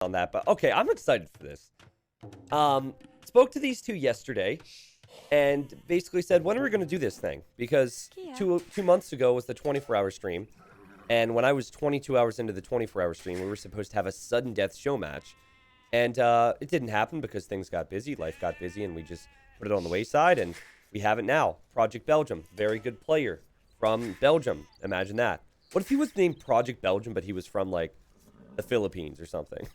on that, but okay, I'm excited for this. Spoke to these two yesterday and basically said, when are we going to do this thing? Because two months ago was the 24-hour stream. And when I was 22 hours into the 24-hour stream, we were supposed to have a sudden death show match. And it didn't happen because things got busy, life got busy, and we just put it on the wayside. And we have it now. Project Belgium, very good player from Belgium. Imagine that. What if he was named Project Belgium, but he was from, like, the Philippines or something?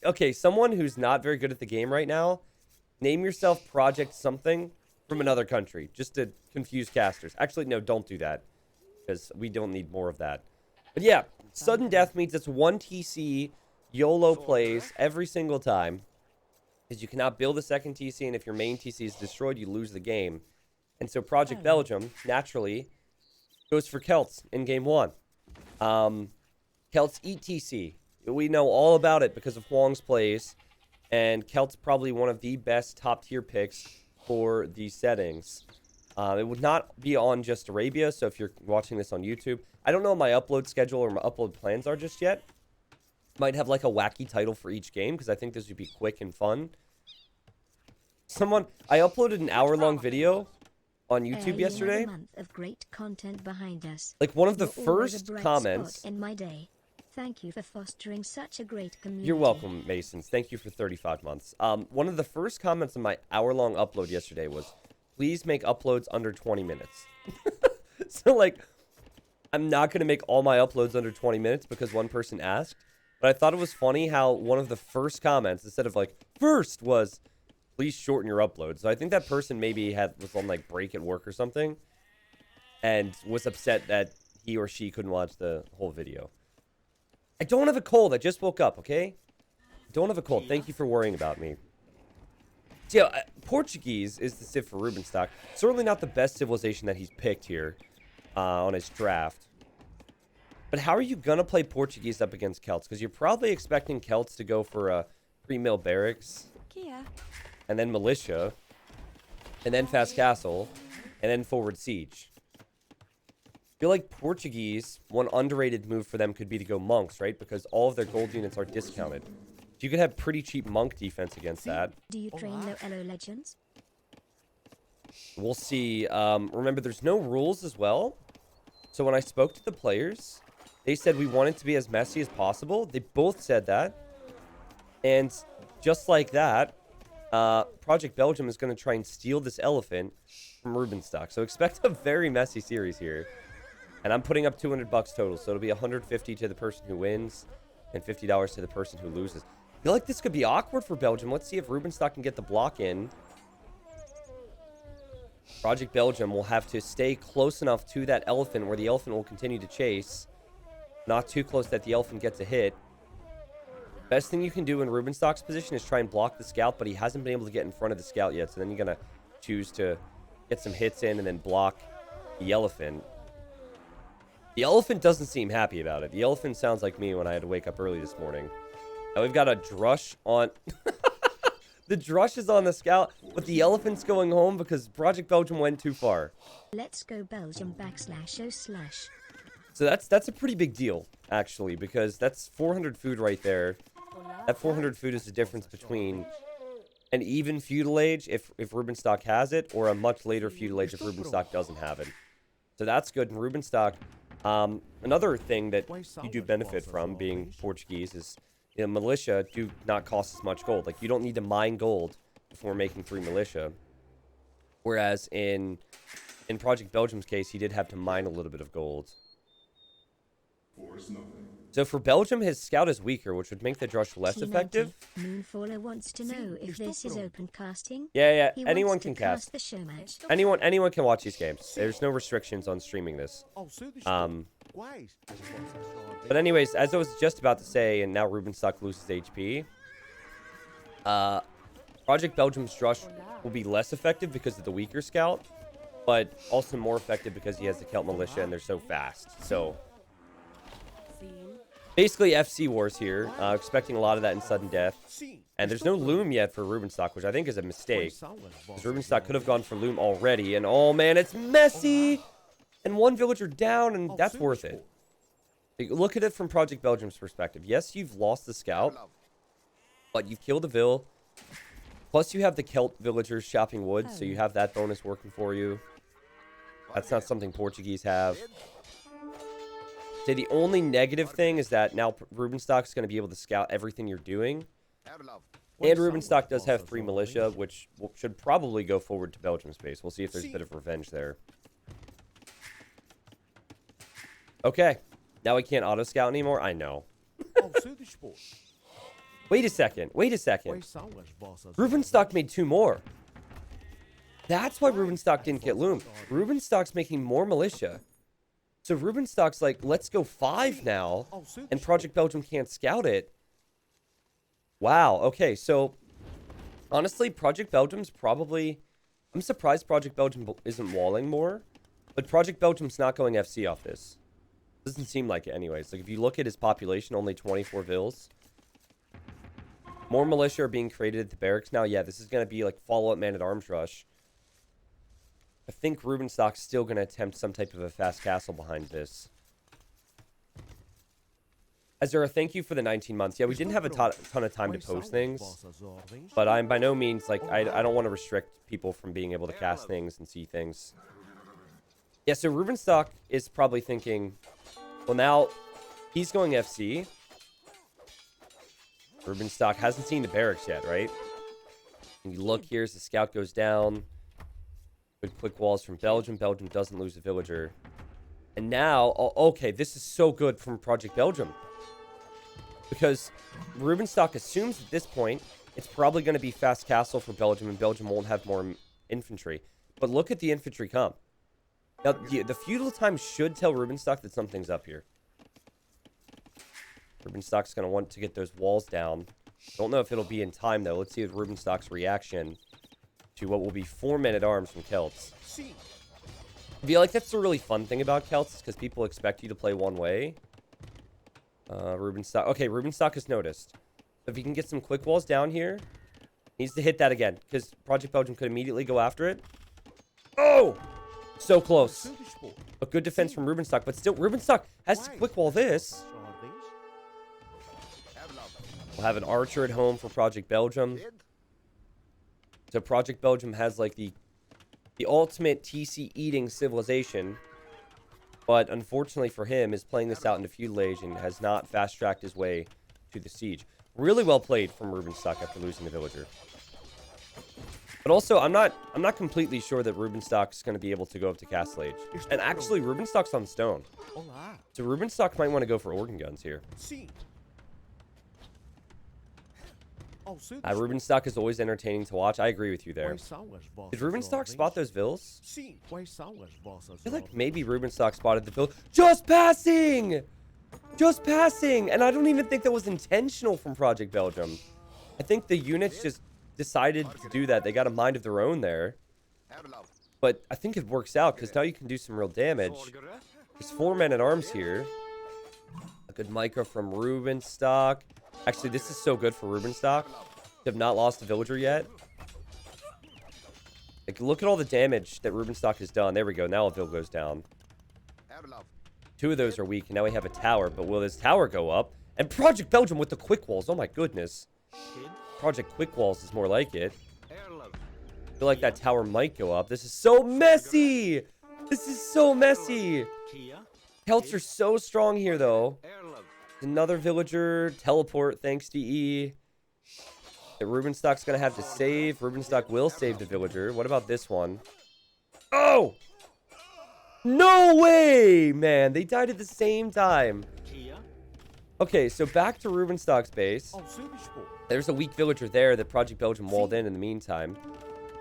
Okay, someone who's not very good at the game right now, name yourself Project something from another country, just to confuse casters. Actually, no, don't do that, because we don't need more of that. But yeah, sudden death means it's one TC, YOLO plays every single time, because you cannot build a second TC, and if your main TC is destroyed, you lose the game. And so Project Belgium, naturally, goes for Celts in game 1. Celts eat TC. We know all about it because of Huang's plays, and Celt's probably one of the best top-tier picks for these settings. It would not be on just Arabia, so if you're watching this on YouTube, I don't know what my upload schedule or my upload plans are just yet. Might have like a wacky title for each game, because I think this would be quick and fun. I uploaded an hour-long video on YouTube yesterday. Month of great content behind us. Like one of the first comments in my day. Thank you for fostering such a great community. You're welcome, Masons. Thank you for 35 months. One of the first comments on my hour-long upload yesterday was, please make uploads under 20 minutes. So, like, I'm not going to make all my uploads under 20 minutes because one person asked. But I thought it was funny how one of the first comments, instead of, like, first was, please shorten your upload. So I think that person maybe was on, like, break at work or something. And was upset that he or she couldn't watch the whole video. I don't have a cold. I just woke up, okay? Don't have a cold. Thank you for worrying about me. So, yeah, Portuguese is the civ for Rubenstock. Certainly not the best civilization that he's picked here on his draft. But how are you going to play Portuguese up against Celts? Because you're probably expecting Celts to go for a pre-mill barracks. And then militia. And then fast castle. And then forward siege. I feel like Portuguese, one underrated move for them could be to go monks, right? Because all of their gold units are discounted. So you could have pretty cheap monk defense against that. Do you train no Elo legends? We'll see. Remember, there's no rules as well. So when I spoke to the players, they said we want it to be as messy as possible. They both said that. And just like that, Project Belgium is going to try and steal this elephant from Rubenstock. So expect a very messy series here. And I'm putting up $200 total, so it'll be $150 to the person who wins and $50 to the person who loses. I feel like this could be awkward for Belgium. Let's see if Rubenstock can get the block in. Project Belgium will have to stay close enough to that elephant where the elephant will continue to chase. Not too close that the elephant gets a hit. Best thing you can do in Rubenstock's position is try and block the scout, but he hasn't been able to get in front of the scout yet, so then you're going to choose to get some hits in and then block the elephant. The elephant doesn't seem happy about it. The elephant sounds like me when I had to wake up early this morning. Now we've got a drush on... The drush is on the scout, but the elephant's going home because Project Belgium went too far. Let's go Belgium /o/. So that's a pretty big deal, actually, because that's 400 food right there. That 400 food is the difference between an even feudal age, if Rubenstock has it, or a much later feudal age if Rubenstock doesn't have it. So that's good. And Rubenstock... another thing that you do benefit from being Portuguese is, you know, militia do not cost as much gold. Like, you don't need to mine gold before making 3 militia. Whereas in Project Belgium's case, he did have to mine a little bit of gold. So for Belgium, his scout is weaker, which would make the drush less effective. Moonfaller wants to know if this is open casting. Yeah, He anyone wants to can cast. the show match. Anyone can watch these games. There's no restrictions on streaming this. But anyways, as I was just about to say, and now Rubenstock loses HP, Project Belgium's drush will be less effective because of the weaker scout, but also more effective because he has the Celt militia and they're so fast. So basically FC wars here, expecting a lot of that in sudden death. And there's no loom yet for Rubenstock, which I think is a mistake, because Rubenstock could have gone for loom already, and oh man, it's messy! And one villager down, and that's worth it. Look at it from Project Belgium's perspective. Yes, you've lost the scout, but you've killed a Vil. Plus, you have the Celt villagers chopping wood, so you have that bonus working for you. That's not something Portuguese have. Say the only negative thing is that now Rubenstock is going to be able to scout everything you're doing. And Rubenstock does have 3 militia, which should probably go forward to Belgium's base. We'll see if there's a bit of revenge there. Okay. Now we can't auto-scout anymore? I know. Wait a second. Wait a second. Rubenstock made 2 more. That's why Rubenstock didn't get loomed. Rubenstock's making more militia. So Rubenstock's like, let's go 5 now. And Project Belgium can't scout it. Wow. Okay, so honestly, Project Belgium's probably... I'm surprised Project Belgium isn't walling more. But Project Belgium's not going FC off this. Doesn't seem like it anyways. Like, if you look at his population, only 24 Vils. More militia are being created at the barracks now. Yeah, this is going to be like follow-up man-at-arms rush. I think Rubenstock's still going to attempt some type of a fast castle behind this. Azura, thank you for the 19 months. Yeah, we didn't have a ton of time to post things. But I'm by no means, like, I don't want to restrict people from being able to cast things and see things. Yeah, so Rubenstock is probably thinking... Well, now, he's going FC. Rubenstock hasn't seen the barracks yet, right? And you look here as the scout goes down. Good quick walls from Belgium. Belgium doesn't lose a villager. And now, oh, okay, this is so good from Project Belgium. Because Rubenstock assumes at this point, it's probably going to be fast castle for Belgium, and Belgium won't have more infantry. But look at the infantry come. Now, the feudal time should tell Rubenstock that something's up here. Rubenstock's going to want to get those walls down. Don't know if it'll be in time, though. Let's see Rubenstock's reaction to what will be 4 men-at-arms from Celts. I feel like that's the really fun thing about Celts, because people expect you to play one way. Rubenstock. Okay, Rubenstock has noticed. If he can get some quick walls down here, he needs to hit that again, because Project Belgium could immediately go after it. Oh! So close. A good defense from Rubenstock, but still, Rubenstock has to quick wall this. We'll have an archer at home for Project Belgium. So Project Belgium has like the ultimate TC eating civilization. But unfortunately for him, is playing this out into feudal age and has not fast-tracked his way to the siege. Really well played from Rubenstock after losing the villager. But also, I'm not completely sure that Rubenstock's going to be able to go up to Castle Age. And actually, Rubenstock's on stone. So Rubenstock might want to go for organ guns here. Rubenstock is always entertaining to watch. I agree with you there. Did Rubenstock spot those Vils? I feel like maybe Rubenstock spotted the Vil. Just passing! Just passing! And I don't even think that was intentional from Project Belgium. I think the units just decided to do that. They got a mind of their own there. But I think it works out, because now you can do some real damage. There's 4 men-at-arms here. A good micro from Rubenstock. Actually, this is so good for Rubenstock. They have not lost a villager yet. Like, look at all the damage that Rubenstock has done. There we go. Now a Vil goes down. 2 of those are weak, and now we have a tower. But will this tower go up? And Project Belgium with the quick walls. Oh my goodness. Project Quick Walls is more like it. I feel like that tower might go up. This is so messy! This is so messy! Celts are so strong here, though. Another villager. Teleport, thanks to E. The Rubenstock's going to have to save. Rubenstock will save the villager. What about this one? Oh! No way! Man, they died at the same time. Okay, so back to Rubenstock's base. There's a weak villager there that Project Belgium walled in the meantime.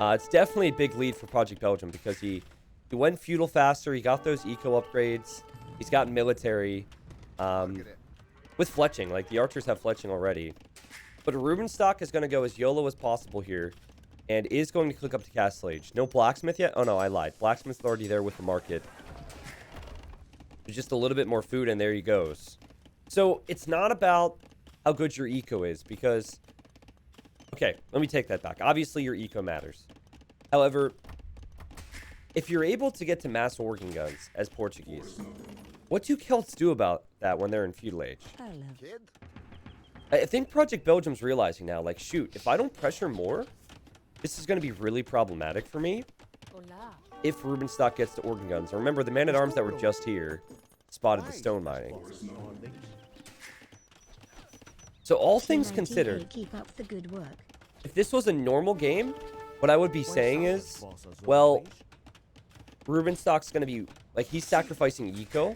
It's definitely a big lead for Project Belgium because he went feudal faster. He got those eco upgrades. He's got military. With fletching. Like, the archers have fletching already. But Rubenstock is going to go as YOLO as possible here. And is going to click up to Castle Age. No blacksmith yet? Oh, no, I lied. Blacksmith's already there with the market. There's just a little bit more food, and there he goes. So, it's not about how good your eco is, because... Okay, let me take that back. Obviously, your eco matters. However, if you're able to get to mass organ guns as Portuguese, what do Celts do about that when they're in feudal age. Kid? I think Project Belgium's realizing now, like, shoot, if I don't pressure more, this is going to be really problematic for me if Rubenstock gets to organ guns. Remember, the man-at-arms that were just here spotted the stone mining. So all things considered, Keep up the good work. if this was a normal game, what I would be saying is, well, Rubenstock's going to be, like, he's sacrificing eco.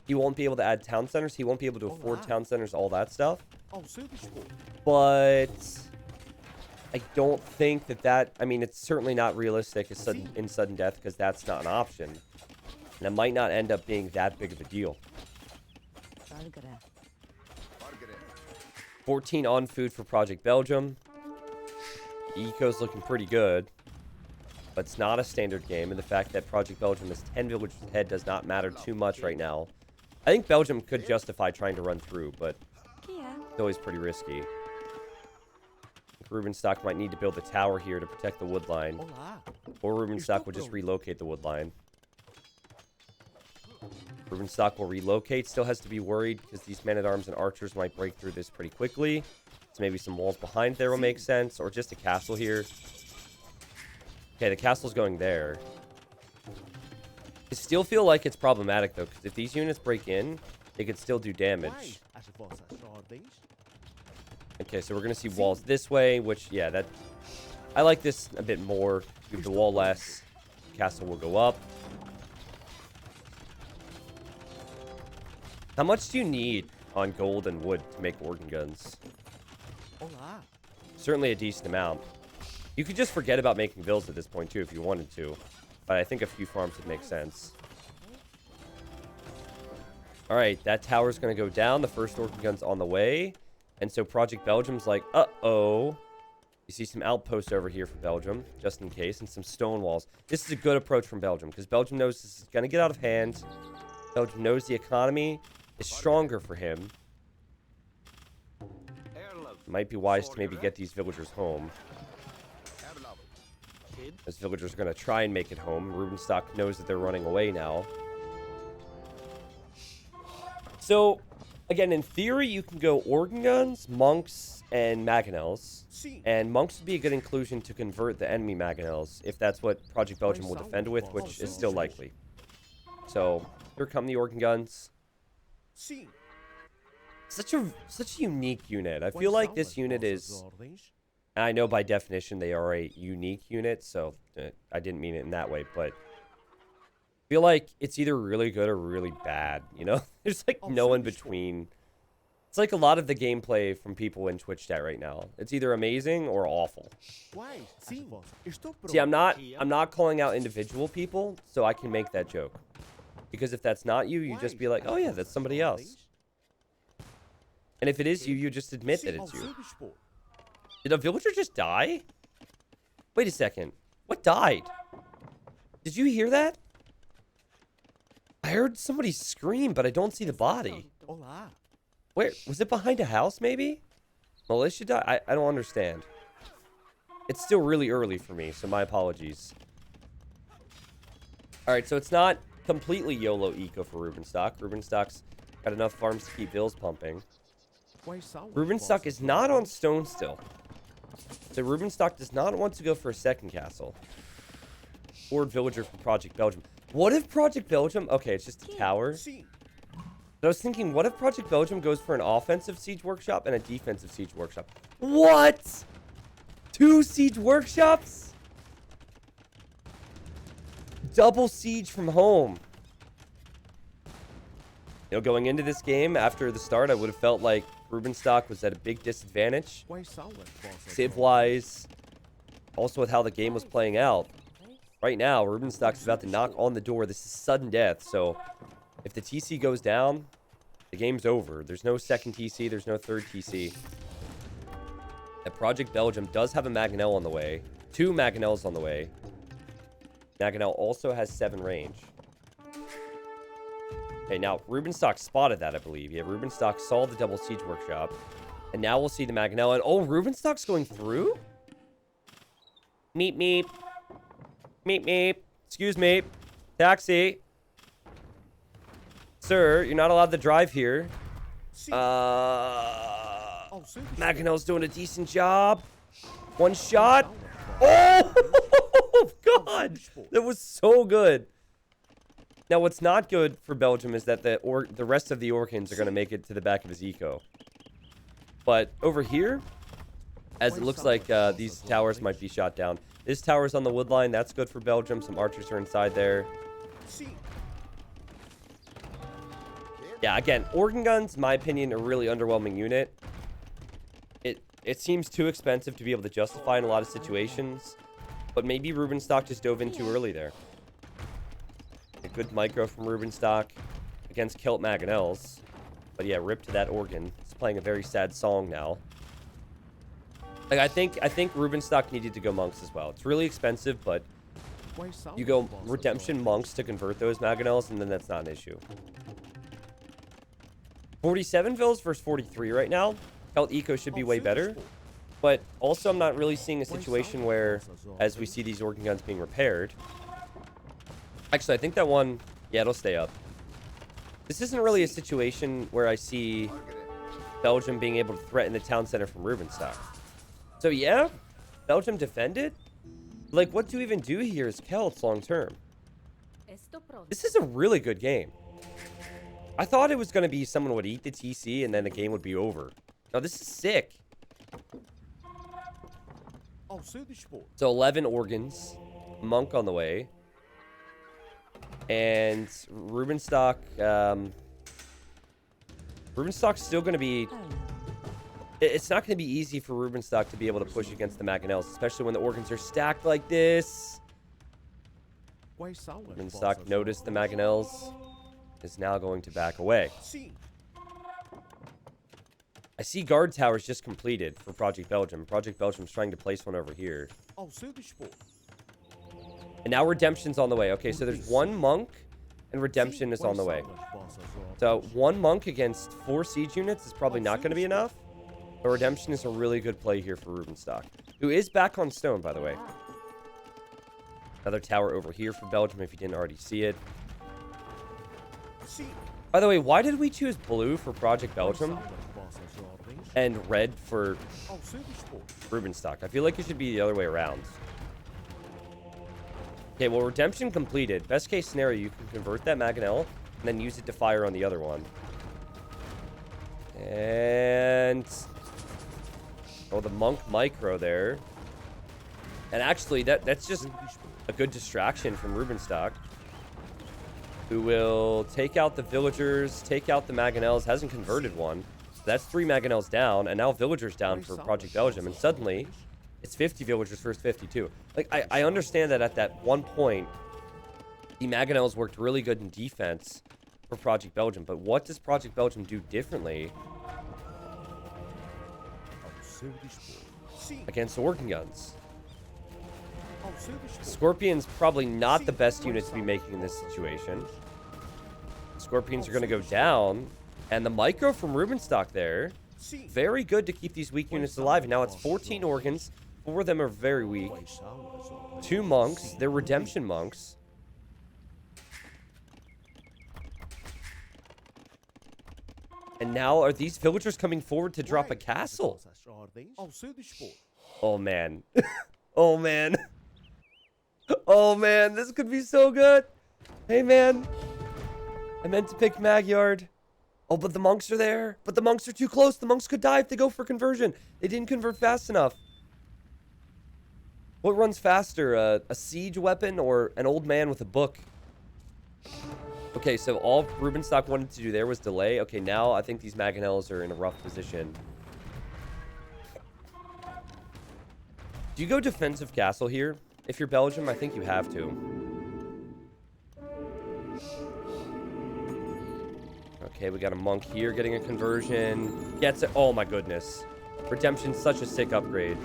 He won't be able to add town centers. He won't be able to afford town centers, all that stuff. But I don't think that, I mean, it's certainly not realistic in sudden death because that's not an option. And it might not end up being that big of a deal. 14 on food for Project Belgium. The eco's looking pretty good. But it's not a standard game, and the fact that Project Belgium is 10 villagers ahead does not matter too much right now. I think Belgium could justify trying to run through, but it's always pretty risky. Rubenstock might need to build a tower here to protect the wood line. Or Rubenstock would just relocate the wood line. Rubenstock will relocate. Still has to be worried because these men-at-arms and archers might break through this pretty quickly. So maybe some walls behind there will make sense. Or just a castle here. Okay, the castle's going there. I still feel like it's problematic, though, because if these units break in, they could still do damage. Okay, so we're going to see walls this way, which, yeah, that... I like this a bit more. Move the wall less. Castle will go up. How much do you need on gold and wood to make organ guns? Certainly a decent amount. You could just forget about making villas at this point, too, if you wanted to. But I think a few farms would make sense. Alright, that tower's going to go down. The first organ gun's on the way. And so Project Belgium's like, uh-oh. You see some outposts over here for Belgium, just in case, and some stone walls. This is a good approach from Belgium, because Belgium knows this is going to get out of hand. Belgium knows the economy is stronger for him. Might be wise to maybe get these villagers home. Those villagers are going to try and make it home. Rubenstock knows that they're running away now. So, again, in theory, you can go organ guns, monks, and mangonels. And monks would be a good inclusion to convert the enemy mangonels, if that's what Project Belgium will defend with, which is still likely. So, here come the organ guns. Such a unique unit. I feel like this unit is... I know by definition they are a unique unit, so I didn't mean it in that way, but I feel like it's either really good or really bad, you know? There's like no in between. It's like a lot of the gameplay from people in Twitch chat right now. It's either amazing or awful. See, I'm not calling out individual people, so I can make that joke. Because if that's not you, you just be like, oh yeah, that's somebody else. And if it is you, you just admit that it's you. Did a villager just die? Wait a second. What died? Did you hear that? I heard somebody scream, but I don't see the body. Where? Was it behind a house, maybe? Militia died? I don't understand. It's still really early for me, so my apologies. Alright, so it's not completely YOLO eco for Rubenstock. Rubenstock's got enough farms to keep bills pumping. Rubenstock is not on stone still. So Rubenstock does not want to go for a second castle. Or villager from Project Belgium. What if Project Belgium... Okay, it's just a tower. But I was thinking, what if Project Belgium goes for an offensive siege workshop and a defensive siege workshop? What? 2 siege workshops? Double siege from home. You know, going into this game, after the start, I would have felt like Rubenstock was at a big disadvantage. Civ-wise. Also with how the game was playing out. Right now, Rubenstock's about to knock on the door. This is sudden death, so if the TC goes down, the game's over. There's no second TC, there's no third TC. And Project Belgium does have a Mangonel on the way. 2 Mangonels on the way. Mangonel also has 7 range. Okay, now, Rubenstock spotted that, I believe. Yeah, Rubenstock saw the double siege workshop. And now we'll see the Mangonel. And, oh, Rubenstock's going through? Meep, meep. Meep, meep. Excuse me. Taxi. sir. You're not allowed to drive here. Maganel's doing a decent job. One shot. Oh, God. That was so good. Now, what's not good for Belgium is that the rest of the Orkans are going to make it to the back of his eco. But over here, as it looks like these towers might be shot down. This tower's on the wood line. That's good for Belgium. Some archers are inside there. Yeah, again, organ guns, in my opinion, a really underwhelming unit. It seems too expensive to be able to justify in a lot of situations. But maybe Rubenstock just dove in too early there. A good micro from Rubenstock against Kilt Maganels. But yeah, rip to that organ. It's playing a very sad song now. Like, I think Rubenstock needed to go monks as well. It's really expensive, but you go redemption monks to convert those Maganels, and then that's not an issue. 47 vills versus 43 right now. Health eco should be way better. But also, I'm not really seeing a situation where, as we see these organ guns being repaired. Actually, I think that one, yeah, it'll stay up. This isn't really a situation where I see Belgium being able to threaten the town center from Rubenstock. So yeah, Belgium defended. Like, what do you even do here as Celts long term? This is a really good game. I thought it was going to be someone would eat the TC and then the game would be over. No, this is sick. So 11 organs, monk on the way, and Rubenstock. Rubenstock's still going to be. It's not going to be easy for Rubenstock to be able to push against the Maganels, especially when the organs are stacked like this. Rubenstock noticed the Maganels, is now going to back away. I see guard towers just completed for Project Belgium. Project Belgium's trying to place one over here. And now Redemption's on the way. Okay, so there's one monk, and Redemption is on the way. So one monk against 4 siege units is probably not going to be enough. But Redemption is a really good play here for Rubenstock, who is back on stone, by the way. Another tower over here for Belgium, if you didn't already see it. By the way, why did we choose blue for Project Belgium and red for Rubenstock? I feel like it should be the other way around. Okay, well, Redemption completed. Best case scenario, you can convert that Maganel and then use it to fire on the other one. And... oh, the monk micro there. And actually, that's just a good distraction from Rubenstock, who will take out the villagers, take out the Maganels, hasn't converted one. So that's 3 Maganels down, and now villagers down for Project Belgium. And suddenly, it's 50 villagers versus 52. Like, I understand that at that one point, the Maganels worked really good in defense for Project Belgium. But what does Project Belgium do differently against organ guns? Scorpion's probably not the best unit to be making in this situation. Scorpions are going to go down. And the micro from Rubenstock there, very good to keep these weak units alive. And now it's 14 organs. 4 of them are very weak. 2 monks. They're redemption monks. And now are these villagers coming forward to drop a castle? Oh, man. Oh, man. Oh, man. This could be so good. Hey, man. I meant to pick Magyard. Oh, but the monks are there. But the monks are too close. The monks could die if they go for conversion. They didn't convert fast enough. What runs faster, a siege weapon or an old man with a book? Okay, so all Rubenstock wanted to do there was delay. Okay, now I think these Maganels are in a rough position. Do you go defensive castle here? If you're Belgium, I think you have to. Okay, we got a monk here getting a conversion. Gets it. Oh my goodness. Redemption's such a sick upgrade.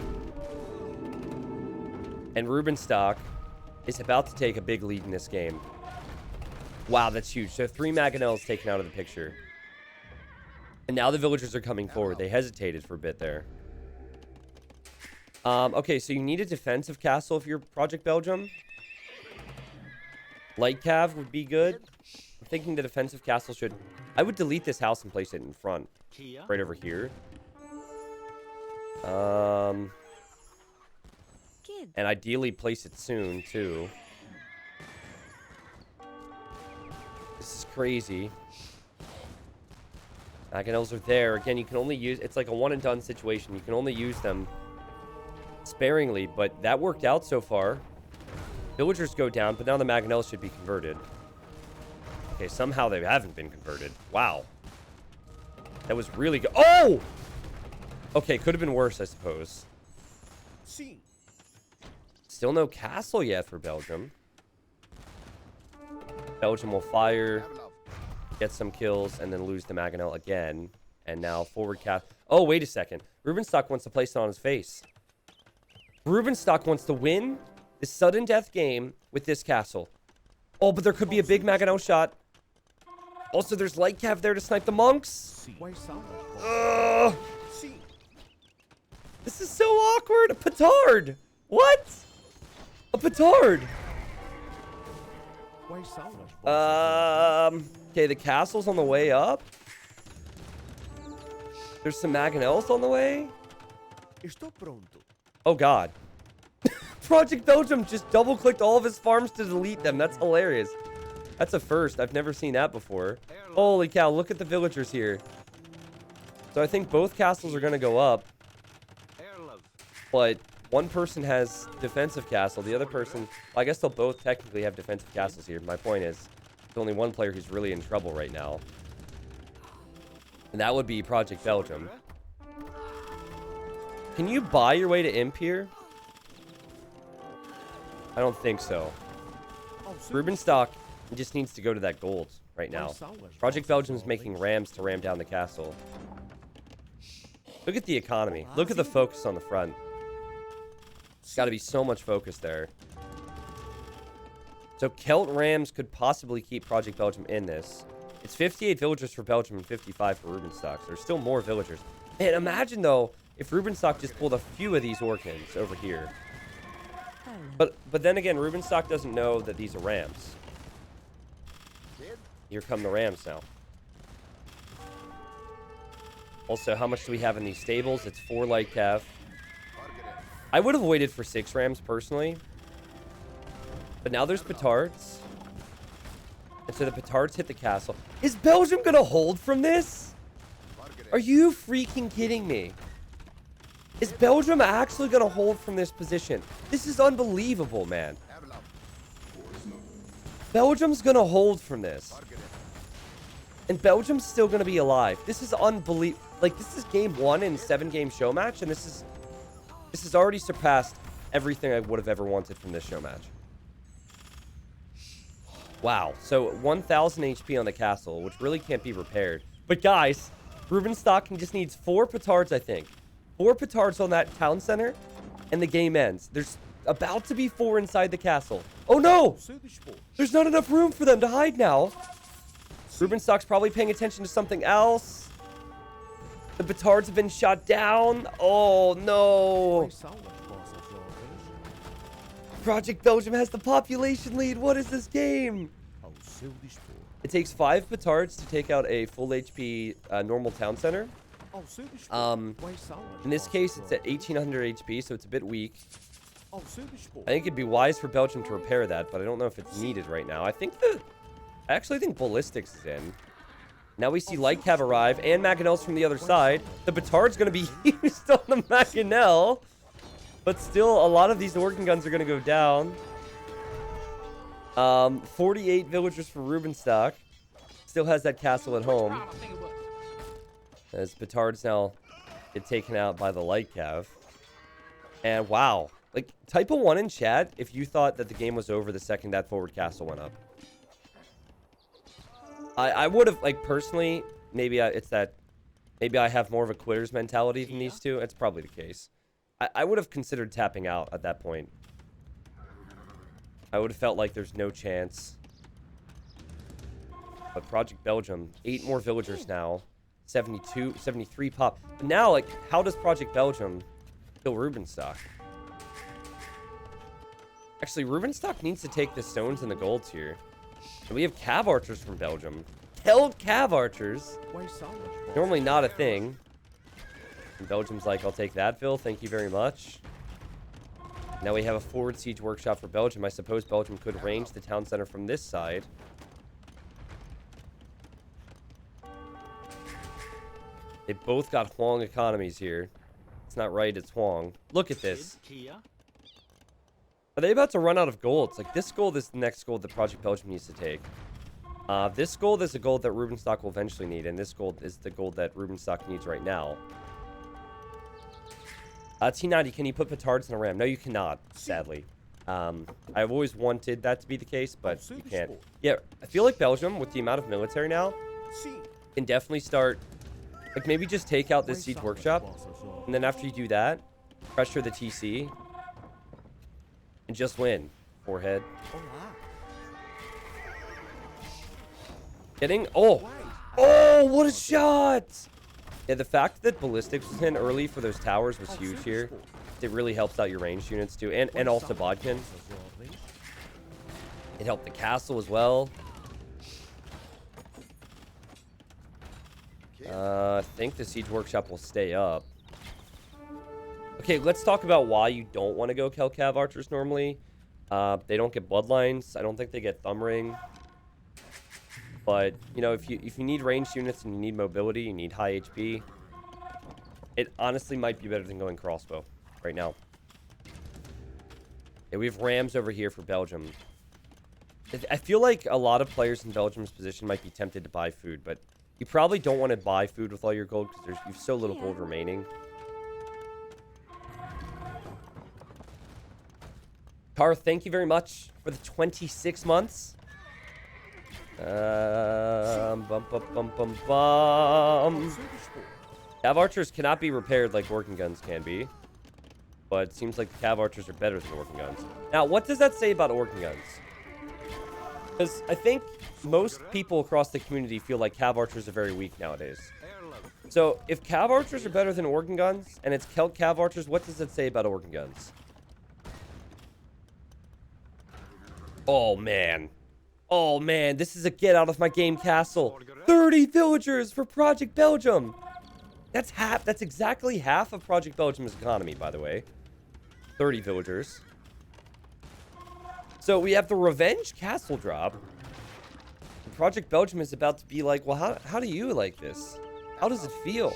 And Rubenstock is about to take a big lead in this game. Wow, that's huge. So 3 Maganels taken out of the picture. And now the villagers are coming forward. They hesitated for a bit there. Okay, so you need a defensive castle if you're Project Belgium. Light Cav would be good. thinking the defensive castle should... I would delete this house and place it in front. Right over here. And ideally place it soon, too. This is crazy. Mangonels are there. Again, you can only use... It's like a one-and-done situation. You can only use them sparingly, but that worked out so far. Villagers go down, but now the Mangonels should be converted. Okay, somehow they haven't been converted. Wow. That was really good. Oh! Okay, could have been worse, I suppose. Still no castle yet for Belgium. Belgium will fire, get some kills, and then lose the Mangonel again. And now forward cast. Oh, wait a second. Rubenstock wants to place it on his face. Rubenstock wants to win this sudden death game with this castle. Oh, but there could be a big Mangonel shot. Also, there's Light Cav there to snipe the monks. This is so awkward. A petard. What? A petard. Okay, the castle's on the way up. There's some Mangonels on the way. Oh, God. Project Belgium just double-clicked all of his farms to delete them. That's hilarious. That's a first. I've never seen that before. Holy cow, look at the villagers here. So I think both castles are going to go up. But one person has defensive castle. The other person... Well, I guess they'll both technically have defensive castles here. My point is, there's only one player who's really in trouble right now. And that would be Project Belgium. Can you buy your way to Imp here? I don't think so. Rubenstock just needs to go to that gold right now. Project Belgium's making rams to ram down the castle. Look at the economy. Look at the focus on the front. There's got to be so much focus there. So Celt Rams could possibly keep Project Belgium in this. It's 58 villagers for Belgium and 55 for Rubenstock. So there's still more villagers. Man, imagine, though, if Rubenstock just pulled a few of these Orkans over here. But then again, Rubenstock doesn't know that these are rams. Here come the rams now. Also, how much do we have in these stables? It's 4 light cav. I would have waited for 6 rams, personally. But now there's petards. And so the petards hit the castle. Is Belgium going to hold from this? Are you freaking kidding me? Is Belgium actually going to hold from this position? This is unbelievable, man. Belgium's going to hold from this. And Belgium's still going to be alive. This is unbelievable. Like, this is game 1 in 7-game show match, and this has already surpassed everything I would have ever wanted from this show match. Wow. So 1,000 HP on the castle, which really can't be repaired. But guys, Rubenstock just needs 4 petards, I think. 4 petards on that town center, and the game ends. There's about to be 4 inside the castle. Oh no! There's not enough room for them to hide now. Rubenstock's probably paying attention to something else. The petards have been shot down. Oh no! Project Belgium has the population lead. What is this game? It takes 5 petards to take out a full HP normal town center. In this case, it's at 1,800 HP, so it's a bit weak. I think it'd be wise for Belgium to repair that, but I don't know if it's needed right now. I actually think Ballistics is in. Now we see Light Cav arrive, and Mangonels from the other side. The Petard's going to be used on the Mangonel. But still, a lot of these Organ Guns are going to go down. 48 villagers for Rubenstock. Still has that castle at home. As Petard's now get taken out by the Light Cav. And wow. Like, type a 1 in chat if you thought that the game was over the second that forward castle went up. I would have, like, personally, maybe maybe I have more of a quitter's mentality than these two. It's probably the case. I would have considered tapping out at that point. I would have felt like there's no chance. But Project Belgium, 8 more villagers now. 73 pop. But now, like, how does Project Belgium kill Rubenstock? Actually, Rubenstock needs to take the stones and the golds here. And we have cav archers from Belgium. Held cav archers. Normally not a thing. And Belgium's like, I'll take that, Phil. Thank you very much. Now we have a forward siege workshop for Belgium. I suppose Belgium could range the town center from this side. They both got Huang economies here. It's not right, it's Huang. Look at this. Are they about to run out of gold? It's like this gold is the next gold that Project Belgium needs to take. This gold is a gold that Rubenstock will eventually need, and this gold is the gold that Rubenstock needs right now. T90, can you put petards in a ram? No, you cannot, sadly. I've always wanted that to be the case, but you can't. Yeah, I feel like Belgium, with the amount of military now, can definitely start... Like, maybe just take out this siege workshop, and then after you do that, pressure the TC, and just win. Forehead. Getting... Oh! Oh, what a shot! Yeah, the fact that ballistics was in early for those towers was huge here. It really helps out your ranged units, too, and also Bodkin. It helped the castle as well. I think the siege workshop will stay up. Okay, let's talk about why you don't want to go kill cav archers normally. They don't get bloodlines. I don't think they get thumb ring. But you know, if you need ranged units and you need mobility, you need high HP. It honestly might be better than going crossbow right now. Yeah, we have rams over here for Belgium. I feel like a lot of players in Belgium's position might be tempted to buy food, but you probably don't want to buy food with all your gold because you have so little gold remaining. Car, thank you very much for the 26 months. Bum, bum, bum, bum, bum. Cav archers cannot be repaired like working guns can be. But it seems like the cav archers are better than working guns. Now, what does that say about organ guns? Because I think most people across the community feel like cav archers are very weak nowadays. So, if cav archers are better than organ guns, and it's Celt cav archers, what does it say about organ guns? Oh, man. Oh, man. This is a get out of my game castle. 30 villagers for Project Belgium. That's half. That's exactly half of Project Belgium's economy, by the way. 30 villagers. So we have the Revenge Castle drop. Project Belgium is about to be like, well, how do you like this? How does it feel?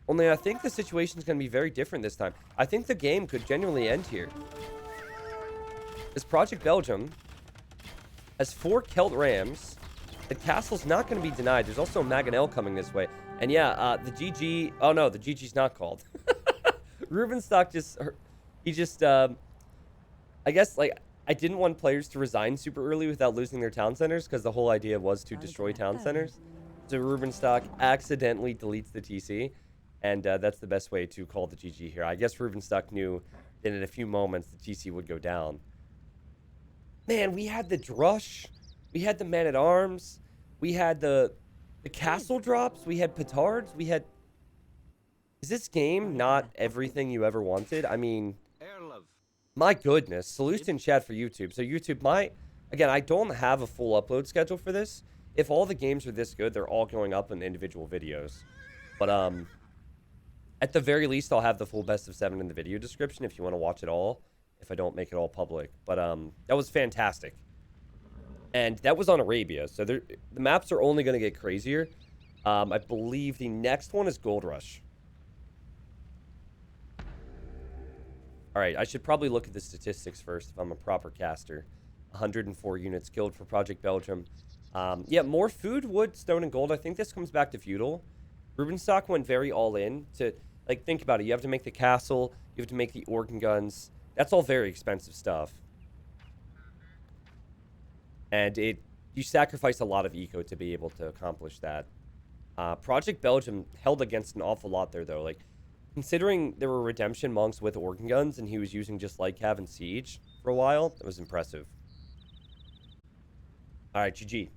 Only I think the situation is going to be very different this time. I think the game could genuinely end here. This Project Belgium has 4 Celt Rams. The castle's not going to be denied. There's also a Maganel coming this way. And yeah, the GG... Oh, no, the GG's not called. Rubenstock just... He just... I guess, like, I didn't want players to resign super early without losing their town centers, because the whole idea was to destroy town centers. So Rubenstock accidentally deletes the TC, and that's the best way to call the GG here. I guess Rubenstock knew that in a few moments the TC would go down. Man, we had the Drush, we had the Man-at-Arms, we had the castle drops, we had petards, we had... Is this game not everything you ever wanted? I mean... My goodness, salutes in chat for YouTube. So YouTube, again, I don't have a full upload schedule for this. If all the games are this good, they're all going up in individual videos. But at the very least, I'll have the full best of 7 in the video description if you want to watch it all, if I don't make it all public. But that was fantastic. And that was on Arabia, so the maps are only going to get crazier. I believe the next one is Gold Rush. Alright, I should probably look at the statistics first if I'm a proper caster. 104 units killed for Project Belgium. Yeah, more food, wood, stone, and gold. I think this comes back to feudal. Rubenstock went very all in to, like, think about it. You have to make the castle. You have to make the organ guns. That's all very expensive stuff. And you sacrifice a lot of eco to be able to accomplish that. Project Belgium held against an awful lot there, though. Like, considering there were redemption monks with organ guns and he was using just like Cav and Siege for a while, that was impressive. Alright, GG.